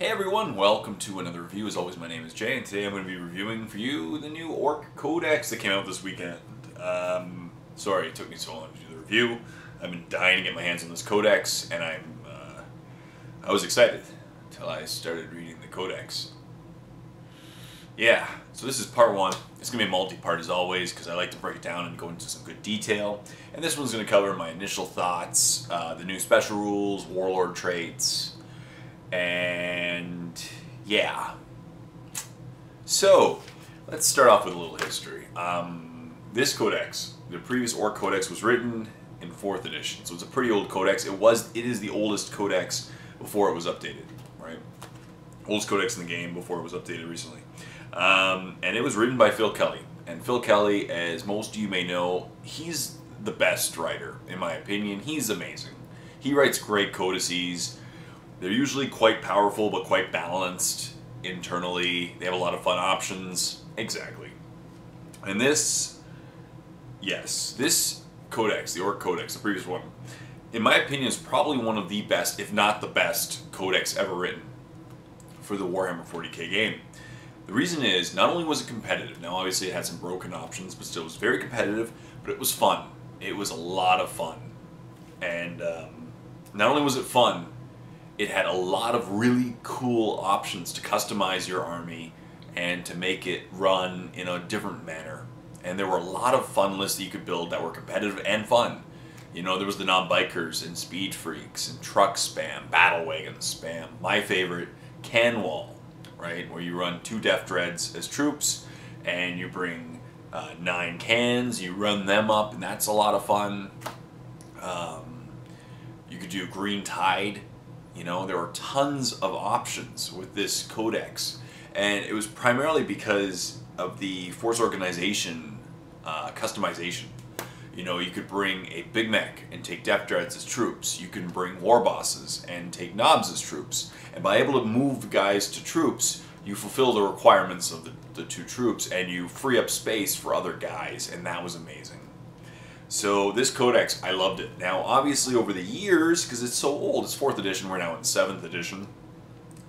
Hey everyone, welcome to another review. As always, my name is Jay, and today I'm going to be reviewing for you the new Ork Codex that came out this weekend. Sorry it took me so long to do the review. I've been dying to get my hands on this codex, and I was excited until I started reading the codex. Yeah, so this is part one. It's going to be a multi-part as always, because I like to break it down and go into some good detail. And this one's going to cover my initial thoughts, the new special rules, Warlord traits, and yeah. So let's start off with a little history. This codex, the previous Ork Codex, was written in 4th edition, so it's a pretty old codex. It is the oldest codex before it was updated, right? Oldest codex in the game before it was updated recently. And it was written by Phil Kelly. And Phil Kelly, as most of you may know, he's the best writer, in my opinion. He's amazing. He writes great codices. They're usually quite powerful, but quite balanced internally. They have a lot of fun options. Exactly. And this, yes, this codex, the Ork Codex, the previous one, in my opinion, is probably one of the best, if not the best, codex ever written for the Warhammer 40k game. The reason is, not only was it competitive, now obviously it had some broken options, but still it was very competitive, but it was fun. It was a lot of fun. And not only was it fun, it had a lot of really cool options to customize your army and to make it run in a different manner. And there were a lot of fun lists that you could build that were competitive and fun. You know, there was the non-bikers and speed freaks and truck spam, battle wagon spam. My favorite, can wall, right? Where you run 2 Death Dreads as troops and you bring 9 cans, you run them up, and that's a lot of fun. You could do Green Tide. You know, there were tons of options with this codex, and it was primarily because of the force organization customization. You know, you could bring a Big Mech and take Death Dreads as troops. You can bring War Bosses and take Knobs as troops. And by able to move guys to troops, you fulfill the requirements of the 2 troops, and you free up space for other guys, and that was amazing. So this codex, I loved it. Now, obviously, over the years, because it's so old, it's 4th edition, we're now in 7th edition,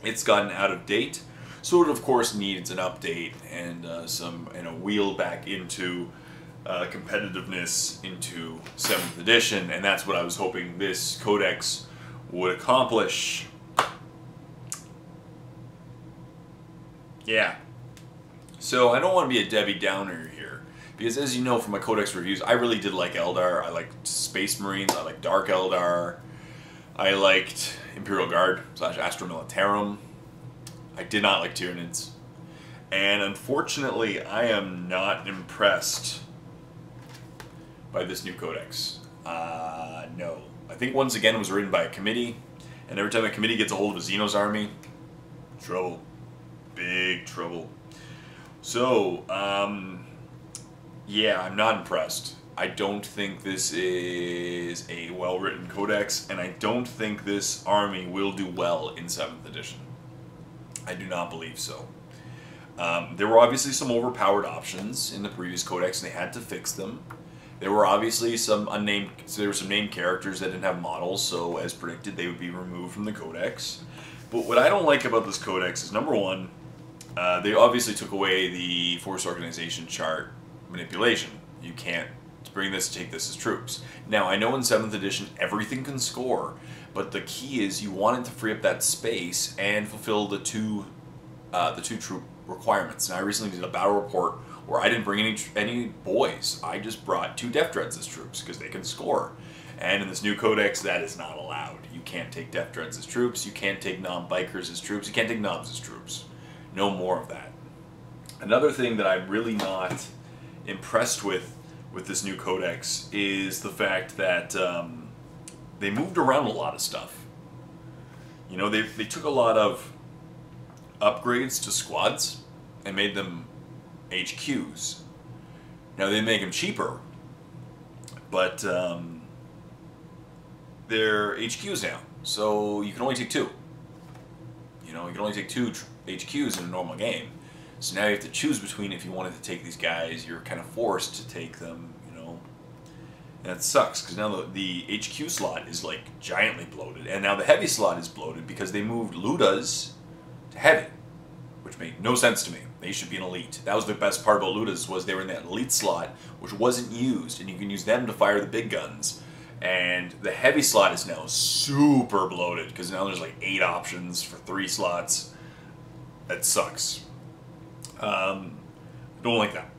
it's gotten out of date. So it, of course, needs an update and a wheel back into competitiveness into 7th edition, and that's what I was hoping this codex would accomplish. Yeah. So I don't want to be a Debbie Downer here, because as you know from my codex reviews, I really did like Eldar. I liked Space Marines, I liked Dark Eldar, I liked Imperial Guard / Astra Militarum. I did not like Tyranids. And unfortunately, I am not impressed by this new codex. No. I think once again it was written by a committee, and every time a committee gets a hold of a Xenos army, trouble. Big trouble. So, yeah, I'm not impressed. I don't think this is a well-written codex, and I don't think this army will do well in 7th edition. I do not believe so. There were obviously some overpowered options in the previous codex, and they had to fix them. There were obviously some named characters that didn't have models, so as predicted, they would be removed from the codex. But what I don't like about this codex is, number one, they obviously took away the force organization chart manipulation. You can't bring this, take this as troops. Now, I know in 7th edition everything can score, but the key is you wanted to free up that space and fulfill the two troop requirements. Now, I recently did a battle report where I didn't bring any boys. I just brought 2 Death Dreads as troops because they can score. And in this new codex, that is not allowed. You can't take Death Dreads as troops. You can't take non-bikers as troops. You can't take Knobs as troops. No more of that. Another thing that I'm really not impressed with this new codex is the fact that they moved around a lot of stuff. You know, they took a lot of upgrades to squads and made them HQs. Now, they make them cheaper, but they're HQs now, so you can only take 2. You know, you can only take 2 HQs in a normal game. So now you have to choose between, if you wanted to take these guys, you're kind of forced to take them, you know. And it sucks, because now the HQ slot is like giantly bloated, and now the heavy slot is bloated because they moved Ludas heavy, which made no sense to me. They should be an elite. That was the best part about Ludas, was they were in that elite slot, which wasn't used, and you can use them to fire the big guns. And the heavy slot is now super bloated, because now there's like 8 options for 3 slots. That sucks. Don't like that.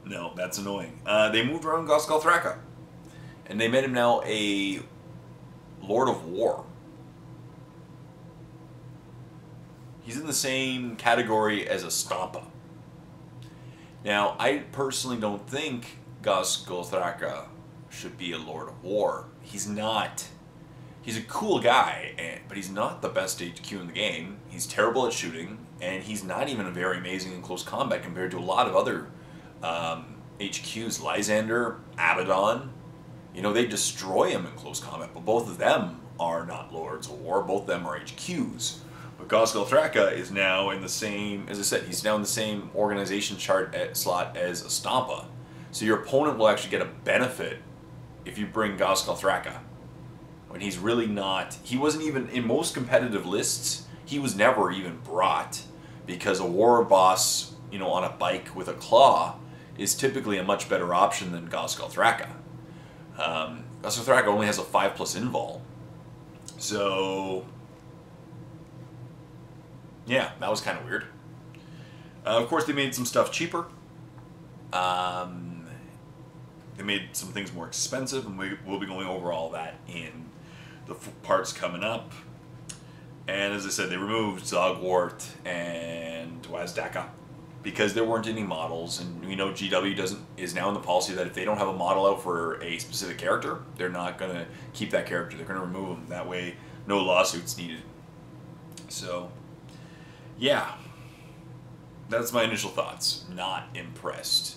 No, that's annoying. They moved around Ghazghkull Thraka, and they made him now a Lord of War. He's in the same category as a Stampa. Now, I personally don't think Ghazghkull Thraka should be a Lord of War. He's not. He's a cool guy, but he's not the best HQ in the game. He's terrible at shooting, and he's not even very amazing in close combat compared to a lot of other HQs. Lysander, Abaddon, you know, they destroy him in close combat, but both of them are not Lords of War. Both of them are HQs. But Ghazghkull Thraka is now in the same, as I said, he's now in the same organization chart slot as a Stampa. So your opponent will actually get a benefit if you bring Ghazghkull Thraka. When he's really not, he wasn't even, in most competitive lists, he was never even brought, because a war boss, you know, on a bike with a claw is typically a much better option than Ghazghkull Thraka. Ghazghkull Thraka only has a 5+ invul. So yeah, that was kind of weird. Of course, they made some stuff cheaper. They made some things more expensive, and we'll be going over all that in the parts coming up. And as I said, they removed Zogwart and Waaagh because there weren't any models, and we know GW is now in the policy that if they don't have a model out for a specific character, they're not going to keep that character. They're going to remove them. That way, no lawsuits needed. So yeah, that's my initial thoughts. Not impressed.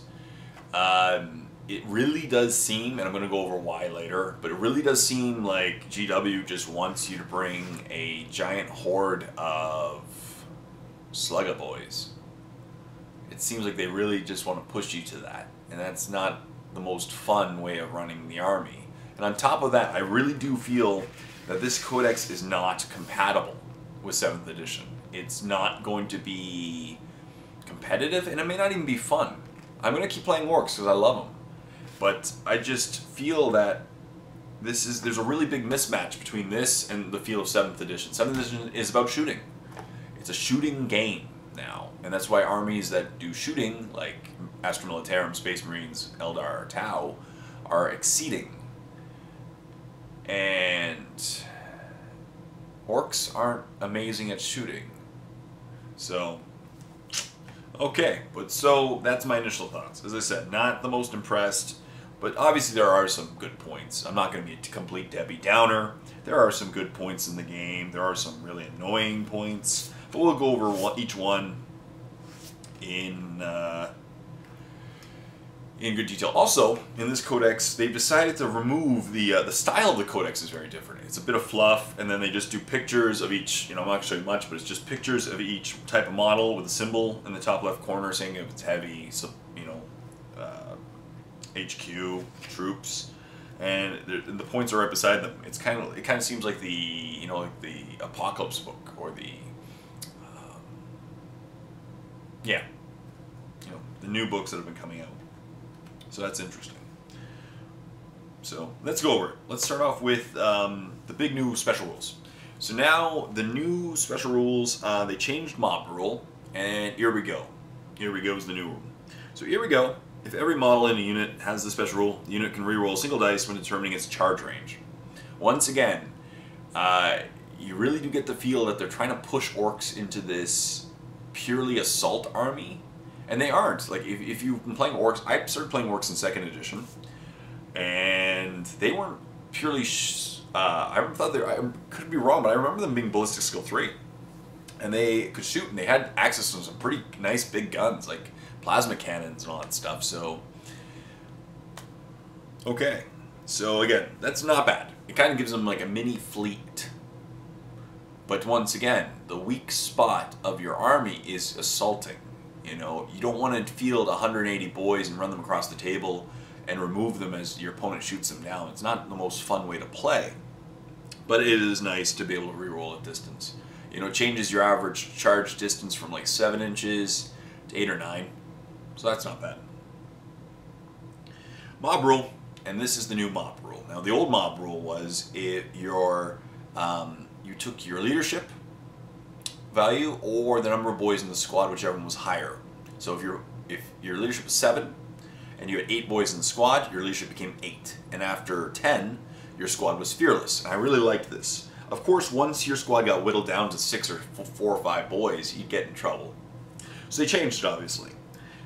It really does seem, and I'm going to go over why later, but it really does seem like GW just wants you to bring a giant horde of Slugga boys. It seems like they really just want to push you to that, and that's not the most fun way of running the army. And on top of that, I really do feel that this codex is not compatible with 7th edition. It's not going to be competitive, and it may not even be fun. I'm going to keep playing Orks because I love them. But I just feel that there's a really big mismatch between this and the feel of 7th edition. 7th edition is about shooting. It's a shooting game now. And that's why armies that do shooting, like Astra Militarum, Space Marines, Eldar, Tau, are exceeding. And Orks aren't amazing at shooting. So okay, but so that's my initial thoughts. As I said, not the most impressed, but obviously there are some good points. I'm not going to be a complete Debbie Downer. There are some good points in the game. There are some really annoying points, but we'll go over each one in good detail. Also, in this codex, they've decided to remove the style of the codex is very different. It's a bit of fluff, and then they just do pictures of each, you know, I'm not going to show you much, but it's just pictures of each type of model with a symbol in the top left corner saying if it's heavy, so, you know, HQ, troops, and the points are right beside them. It kind of seems like the, you know, like the Apocalypse book, or the, yeah, you know, the new books that have been coming out. So that's interesting. So let's go over it. Let's start off with the big new special rules. So now the new special rules, they changed mob rule, and here we go. Here we go is the new rule. So here we go. If every model in a unit has the special rule, the unit can reroll a single dice when determining its charge range. Once again, you really do get the feel that they're trying to push Orks into this purely assault army. And they aren't. Like, if you've been playing Orks, I started playing Orks in 2nd edition, and they weren't purely, I thought I could be wrong, but I remember them being ballistic skill 3. And they could shoot, and they had access to some pretty nice big guns, like plasma cannons and all that stuff, so. Okay. So again, that's not bad. It kind of gives them like a mini fleet. But once again, the weak spot of your army is assaulting. You know, you don't want to field 180 boys and run them across the table and remove them as your opponent shoots them down. It's not the most fun way to play, but it is nice to be able to reroll at distance. You know, it changes your average charge distance from like 7 inches to 8 or 9. So that's not bad. Mob rule, and this is the new mob rule. Now the old mob rule was if your you took your leadership value or the number of boys in the squad, whichever one was higher. So if your leadership was 7 and you had 8 boys in the squad, your leadership became 8. And after 10, your squad was fearless. And I really liked this. Of course, once your squad got whittled down to 6 or 4 or 5 boys, you'd get in trouble. So they changed it, obviously.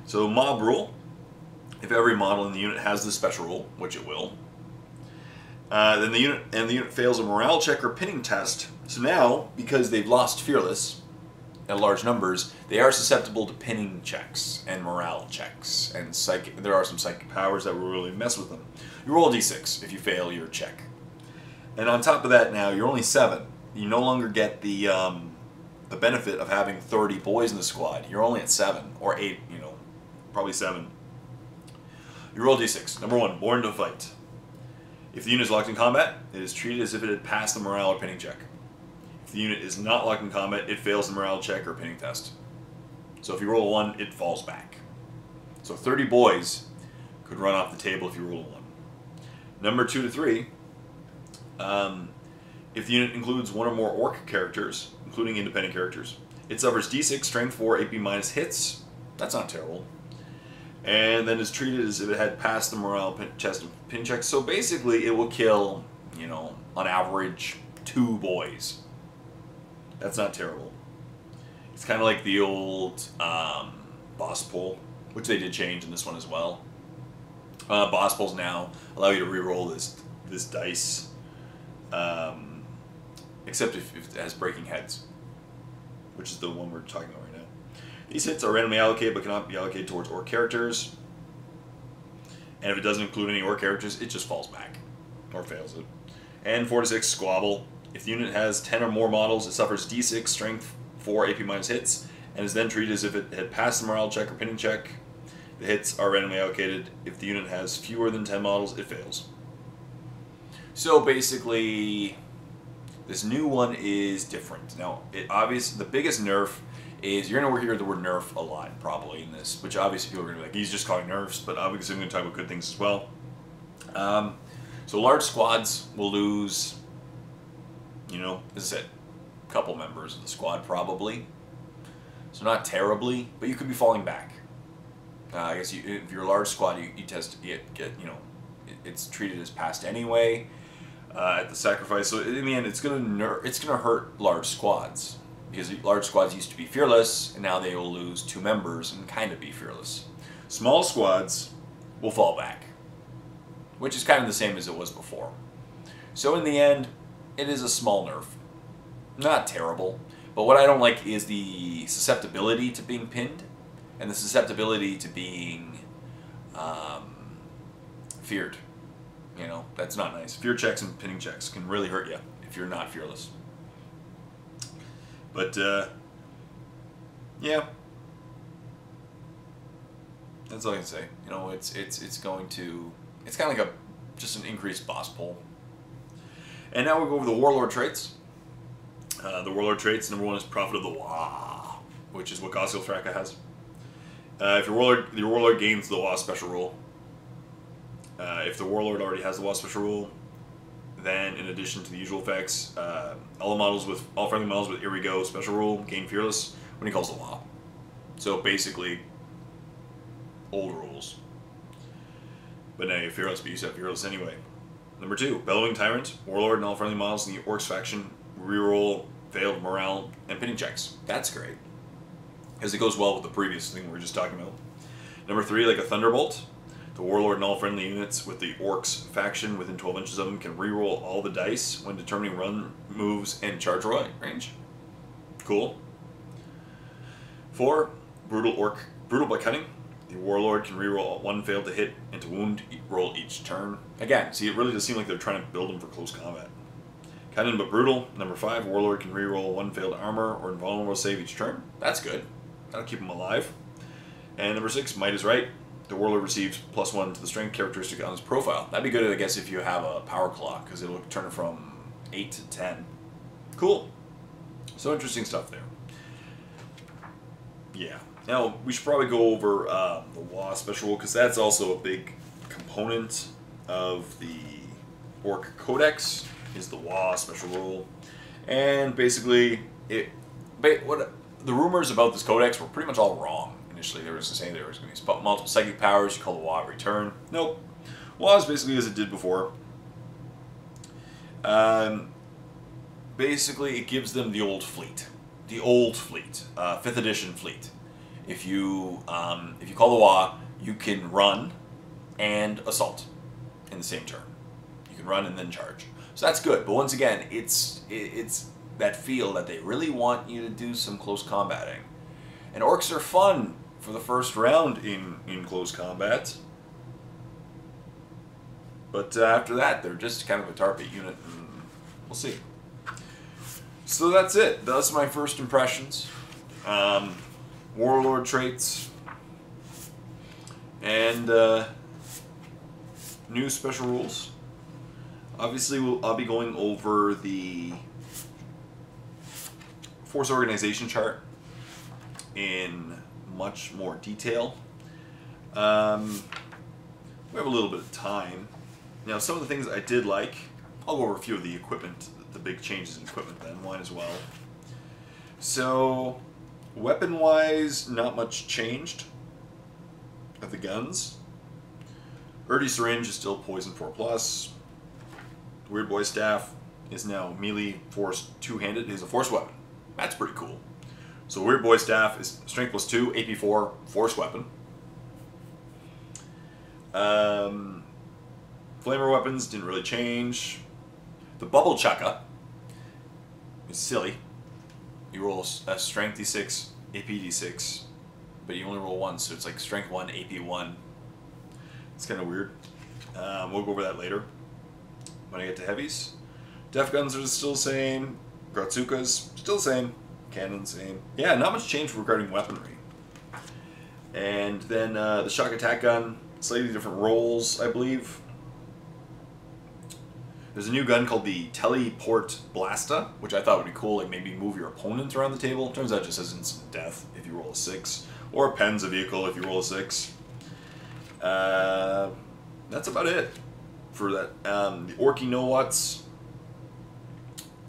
So mob rule, if every model in the unit has this special rule, which it will, then the unit fails a morale check or pinning test. So now, because they've lost fearless at large numbers, they are susceptible to pinning checks and morale checks, and there are some psychic powers that will really mess with them. You roll a d6 if you fail your check, and on top of that, now you're only 7. You no longer get the benefit of having 30 boys in the squad. You're only at 7 or 8. You know, probably 7. You roll d6. Number 1, born to fight. If the unit is locked in combat, it is treated as if it had passed the morale or pinning check. If the unit is not locked in combat, it fails the morale check or pinning test. So if you roll a 1, it falls back. So 30 boys could run off the table if you roll a 1. Number 2 to 3, if the unit includes one or more Ork characters, including independent characters, it suffers d6, strength 4, AP minus hits. That's not terrible. And then is treated as if it had passed the morale test and pin check. So basically, it will kill, you know, on average, 2 boys. That's not terrible. It's kind of like the old boss pull, which they did change in this one as well. Boss pulls now allow you to reroll this dice, except if it has breaking heads, which is the one we're talking about right now. These hits are randomly allocated but cannot be allocated towards Ork characters. And if it doesn't include any Ork characters, it just falls back. Or fails it. And 4 to 6, squabble. If the unit has 10 or more models, it suffers d6, strength 4, AP minus hits, and is then treated as if it had passed the morale check or pinning check. The hits are randomly allocated. If the unit has fewer than 10 models, it fails. So basically, this new one is different. Now, the biggest nerf is you're going to hear the word nerf a lot probably in this, which obviously people are going to be like, he's just calling nerfs, but obviously I'm going to talk about good things as well. So large squads will lose, you know, as I said, a couple members of the squad probably. So not terribly, but you could be falling back. I guess if you're a large squad, you get you know, it's treated as passed anyway at the sacrifice. So in the end, it's gonna hurt large squads. Because large squads used to be fearless, and now they will lose 2 members and kind of be fearless. Small squads will fall back, which is kind of the same as it was before. So in the end, it is a small nerf. Not terrible, but what I don't like is the susceptibility to being pinned, and the susceptibility to being feared. You know, that's not nice. Fear checks and pinning checks can really hurt you if you're not fearless. But, yeah, that's all I can say. You know, it's kind of like just an increased boss pull. And now we'll go over the Warlord traits. The Warlord traits, number 1 is Prophet of the Waaagh, which is what Thraka has. If your Warlord gains the Waaagh special rule. If the Warlord already has the Waaagh special rule, then, in addition to the usual effects, all friendly models with Irrigo special rule gain fearless when he calls the Waaagh. So basically, old rules. But now you're fearless, but you set fearless anyway. Number 2, Bellowing Tyrant. Warlord and all friendly models in the Orcs faction reroll failed morale and pinning checks. That's great, because it goes well with the previous thing we were just talking about. Number 3, like a Thunderbolt. The Warlord and all friendly units with the Orcs faction within 12 inches of them can reroll all the dice when determining run, moves, and charge range. Cool. 4, Brutal by Cunning. The Warlord can reroll 1 failed to hit and to wound roll each turn. Again, see, it really does seem like they're trying to build them for close combat. Cunning but Brutal. Number 5, Warlord can reroll 1 failed armor or invulnerable save each turn. That's good. That'll keep them alive. And number 6, Might is Right. The Warlord receives +1 to the strength characteristic on his profile. That'd be good, I guess, if you have a power clock, because it'll turn it from 8 to 10. Cool. So interesting stuff there. Yeah. Now, we should probably go over the Waaagh special rule, because that's also a big component of the Ork Codex, is the Waaagh special rule. And basically, the rumors about this codex were pretty much all wrong. Initially, they were just saying there was going to be multiple psychic powers, you call the Waaagh return. Nope. Waaagh is basically as it did before. Basically, it gives them the old fleet. The old fleet. 5th edition fleet. If you call the Waaagh, you can run and assault in the same turn. You can run and then charge. So that's good. But once again, it's that feel that they really want you to do some close combating. And orcs are fun for the first round in close combat. But after that, they're just kind of a target unit, and we'll see. So that's it. That's my first impressions. Warlord traits. And new special rules. Obviously, I'll be going over the force organization chart in much more detail. We have a little bit of time. Now, some of the things I did like, I'll go over a few of the equipment, the big changes in equipment then, one as well. So, weapon-wise, not much changed of the guns. Urdy Syringe is still Poison 4+. The Weird Boy Staff is now melee force two-handed. It is a force weapon. That's pretty cool. So Weird Boy Staff is Strength +2, AP 4, force weapon. Flamer weapons didn't really change. The Bubble Chukka is silly. You roll a Strength D6, AP D6, but you only roll once, so it's like Strength 1, AP 1. It's kind of weird. We'll go over that later when I get to heavies. Def guns are still the same. Gratsukas still the same. Cannon same. Yeah, not much change regarding weaponry. And then the shock attack gun, slightly different rolls, I believe. There's a new gun called the Teleport Blasta, which I thought would be cool, like maybe move your opponent around the table. Turns out it just has instant death if you roll a 6. Or pens a vehicle if you roll a 6. That's about it for that. The Orky No-What's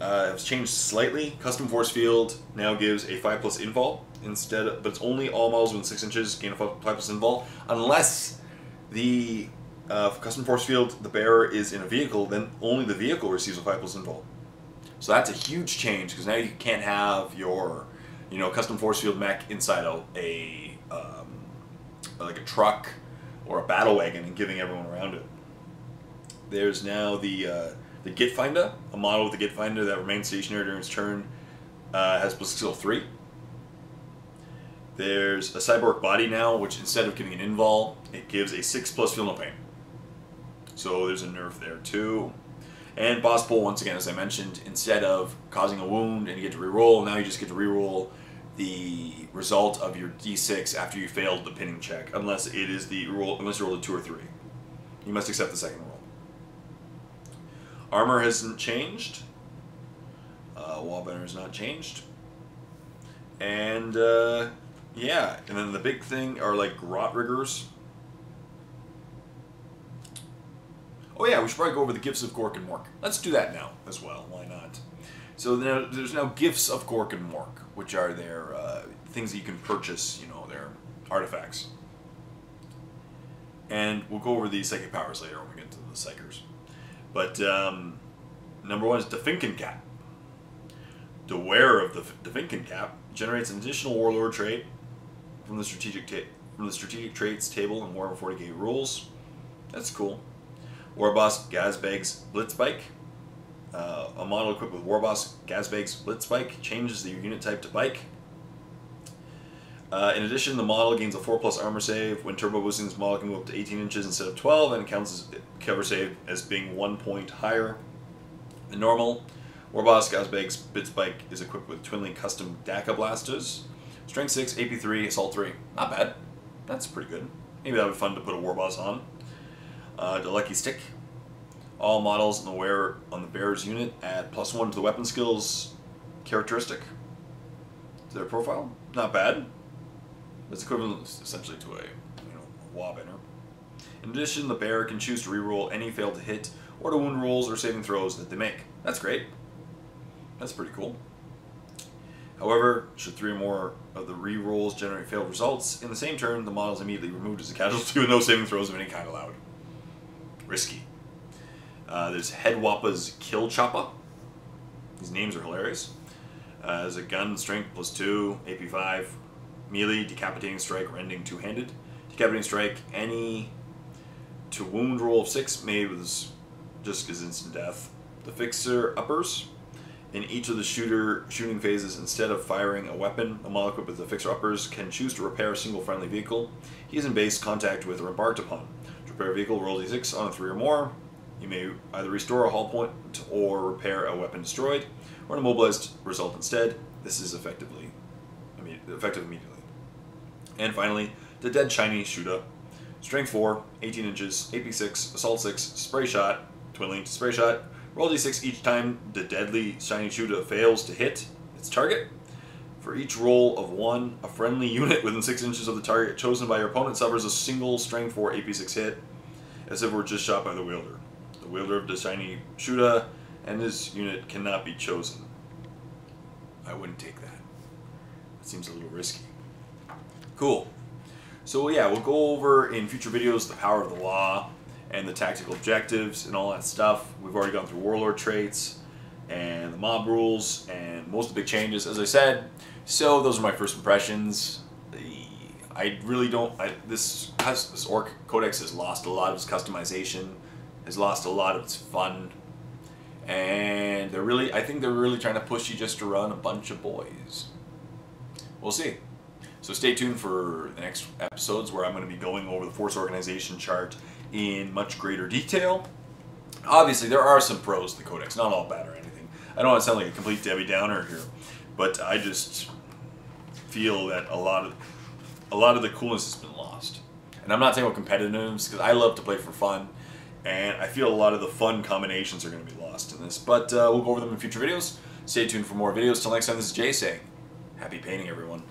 has changed slightly. Custom Force Field now gives a 5+ invul instead of, but it's only all models within 6 inches gain a 5+ invul, unless the Custom Force Field, the bearer is in a vehicle, then only the vehicle receives a 5+ invul. So that's a huge change, because now you can't have your, Custom Force Field mech inside a like a truck or a battle wagon and giving everyone around it. There's now the Git Finder, a model with the Git Finder that remains stationary during its turn, has +skill 3. There's a Cyborg Body now, which instead of giving an invul, it gives a 6+ feel no pain. So there's a nerf there too. And Boss Pull, once again, as I mentioned, instead of causing a wound and you get to reroll, now you just get to reroll the result of your D6 after you failed the pinning check, unless it is unless you roll a 2 or 3. You must accept the second roll. Armor hasn't changed. Wallbender has not changed. And yeah, and then the big thing are like grot riggers. Oh yeah, we should probably go over the gifts of Gork and Mor. Let's do that now as well. Why not? So there's now gifts of Gork and Mor, which are their things that you can purchase. Their artifacts. And we'll go over the psychic powers later when we get to the psychers. But number 1 is Definken Cap. The wearer of the Definken Cap generates an additional Warlord trait from the strategic traits table in Warhammer 40k rules. That's cool. Warboss Gazbag's Blitzbike. A model equipped with Warboss Gazbag's Blitzbike changes the unit type to bike. In addition, the model gains a 4+ armor save. When turbo boosting, this model can go up to 18 inches instead of 12, and it counts as cover save as being 1 point higher than normal. Warboss Gazbag's Blitzbike is equipped with Twinley custom Daka blasters. Strength 6, AP 3, Assault 3. Not bad. That's pretty good. Maybe that would be fun to put a Warboss on. The Lucky Stick. All models on the bearer's unit add +1 to the weapon skills characteristic. Their profile, not bad. It's equivalent essentially to a Waaagh banner. In addition, the bear can choose to reroll any failed to hit or to wound rolls or saving throws that they make. That's great. That's pretty cool. However, should 3 or more of the re-rolls generate failed results, in the same turn, the model is immediately removed as a casualty with no saving throws of any kind allowed. Risky. There's Head Wappa's Kill Choppa. These names are hilarious. There's a gun, strength +2, AP 5, melee, decapitating strike, rending two-handed. Decapitating strike, any to wound roll of 6 made with just as instant death. The fixer uppers. In each of the shooting phases, instead of firing a weapon, a model equipped with the fixer uppers can choose to repair a single friendly vehicle he is in base contact with or embarked upon. To repair a vehicle, roll d6 on a 3 or more. You may either restore a hull point or repair a weapon destroyed, or an immobilized result instead. This is effective immediately. And finally, the Dead Shiny Shooter. Strength 4, 18 inches, AP 6, Assault 6, Spray Shot, Twin Link to Spray Shot. Roll d6 each time the deadly shiny shooter fails to hit its target. For each roll of 1, a friendly unit within 6 inches of the target chosen by your opponent suffers a single strength 4 AP 6 hit, as if it were just shot by the wielder. The wielder of the shiny shooter and his unit cannot be chosen. I wouldn't take that. That seems a little risky. Cool. So yeah, we'll go over in future videos the power of the Waaagh and the tactical objectives and all that stuff. We've already gone through Warlord traits and the mob rules and most of the big changes, as I said. So those are my first impressions. I really don't. This Ork Codex has lost a lot of its customization, has lost a lot of its fun, and I think they're really trying to push you just to run a bunch of boys. We'll see. So stay tuned for the next episodes where I'm going to be going over the force organization chart in much greater detail. Obviously, there are some pros to the Codex, not all bad or anything. I don't want to sound like a complete Debbie Downer here, but I just feel that a lot of the coolness has been lost. And I'm not saying about competitiveness, because I love to play for fun, and I feel a lot of the fun combinations are going to be lost in this. But we'll go over them in future videos. Stay tuned for more videos. Till next time, this is Jay saying, happy painting, everyone.